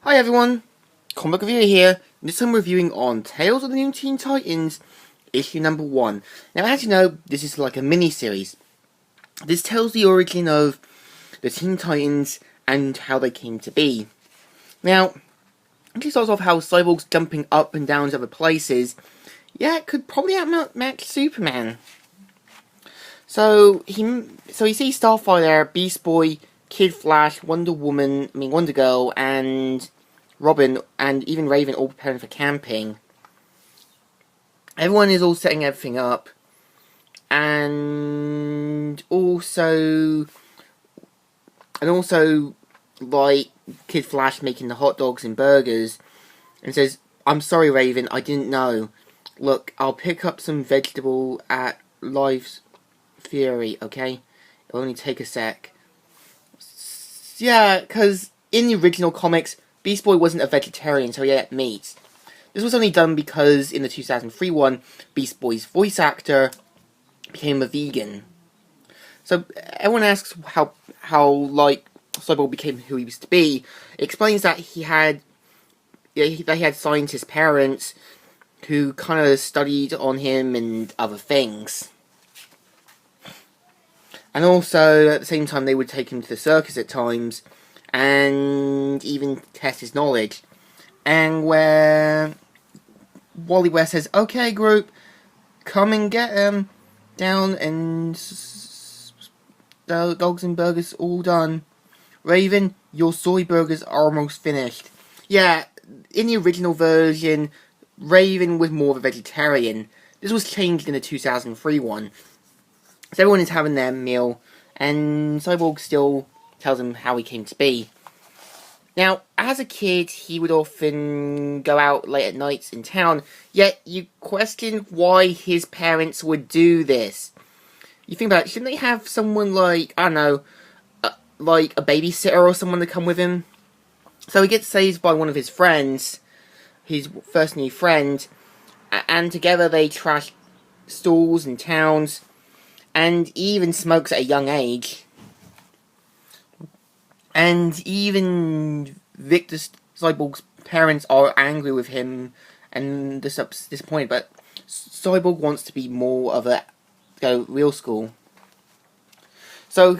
Hi everyone, Comic Reviewer here. This time reviewing on Tales of the New Teen Titans, issue number 1. Now as you know, this is like a mini-series. This tells the origin of the Teen Titans and how they came to be. Now, it starts off how Cyborg's jumping up and down to other places. Yeah, it could probably outmatch Superman. So he sees Starfire there, Beast Boy, Kid Flash, Wonder Girl, and Robin, and even Raven all preparing for camping. Everyone is all setting everything up, and also like Kid Flash making the hot dogs and burgers, and says, "I'm sorry, Raven, I didn't know. Look, I'll pick up some vegetable at Life's Fury, okay? It'll only take a sec." Yeah, because in the original comics, Beast Boy wasn't a vegetarian, so he ate meat. This was only done because in the 2003 one, Beast Boy's voice actor became a vegan. So everyone asks how like Cyborg became who he used to be. It explains that he had scientist parents who kind of studied on him and other things. And also, at the same time, they would take him to the circus at times, and even test his knowledge. And where Wally West says, "Okay, group, come and get him down, and the dogs and burgers all done. Raven, your soy burgers are almost finished." Yeah, in the original version, Raven was more of a vegetarian. This was changed in the 2003 one. So everyone is having their meal, and Cyborg still tells him how he came to be. Now, as a kid, he would often go out late at nights in town, yet you question why his parents would do this. You think about it, shouldn't they have someone like, I don't know, like a babysitter or someone to come with him? So he gets saved by one of his friends, his first new friend, and together they trash stores and towns, and even smokes at a young age. And even Victor Cyborg's parents are angry with him and disappointed, but Cyborg wants to be more of a real school. So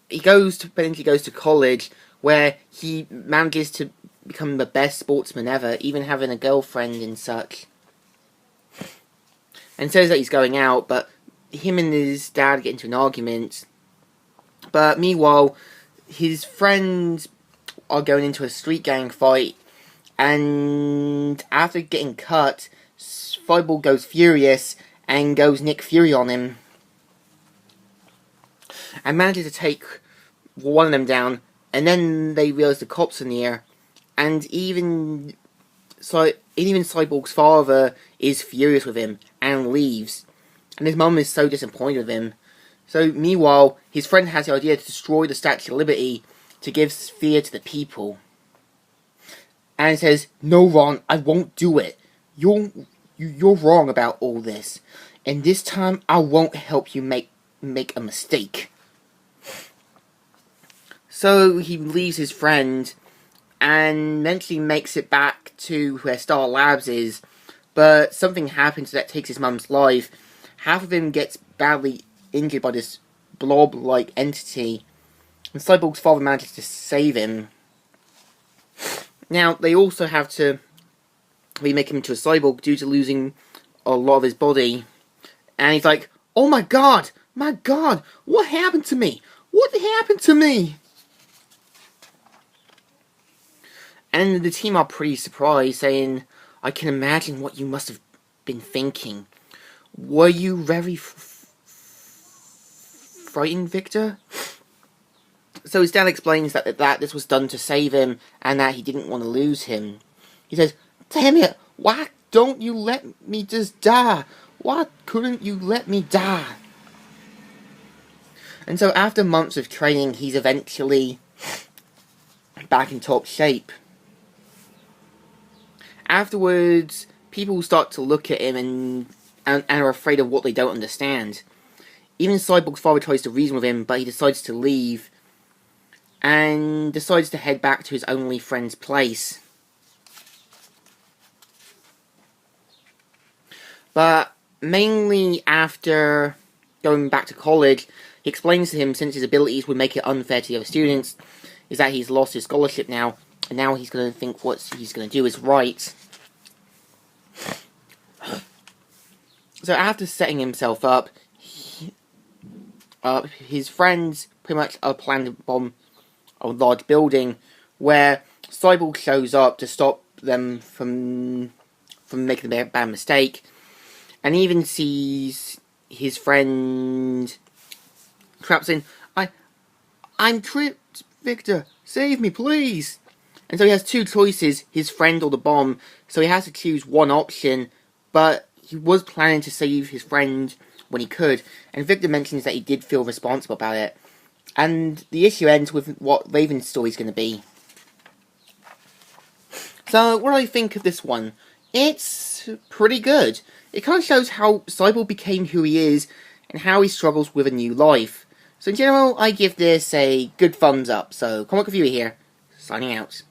he eventually goes to college, where he manages to become the best sportsman ever, even having a girlfriend and such. And says that he's going out, but him and his dad get into an argument. But meanwhile, his friends are going into a street gang fight, and after getting cut, Cyborg goes furious and goes Nick Fury on him, and manages to take one of them down. And then they realize the cops are near, and even Cyborg's father is furious with him and leaves. And his mum is so disappointed with him. So, meanwhile, his friend has the idea to destroy the Statue of Liberty to give fear to the people. And he says, "No, Ron, I won't do it. You're wrong about all this. And this time, I won't help you make a mistake." So, he leaves his friend and eventually makes it back to where Star Labs is. But something happens that takes his mum's life. Half of him gets badly injured by this blob-like entity, and Cyborg's father manages to save him. Now, they also have to remake him into a cyborg due to losing a lot of his body. And he's like, "Oh my god, what happened to me? What happened to me?" And the team are pretty surprised, saying, "I can imagine what you must have been thinking. Were you very frightened, Victor?" So his dad explains that this was done to save him, and that he didn't want to lose him. He says, "Damn it, why don't you let me just die? Why couldn't you let me die?" And so after months of training, he's eventually back in top shape. Afterwards, people start to look at him and are afraid of what they don't understand. Even Cyborg's father tries to reason with him, but he decides to leave, and decides to head back to his only friend's place. But mainly after going back to college, he explains to him, since his abilities would make it unfair to the other students, is that he's lost his scholarship now, and now he's going to think what he's going to do is right. So after setting himself up, his friends pretty much planned to bomb a large building, where Cyborg shows up to stop them from making a bad mistake, and even sees his friend trapped in, I'm tripped, Victor, save me, please. And so he has two choices, his friend or the bomb, so he has to choose one option, but he was planning to save his friend when he could, and Victor mentions that he did feel responsible about it. And the issue ends with what Raven's story is going to be. So, what do I think of this one? It's pretty good. It kind of shows how Cyborg became who he is, and how he struggles with a new life. So in general, I give this a good thumbs up. So, Comic Reviewer here, signing out.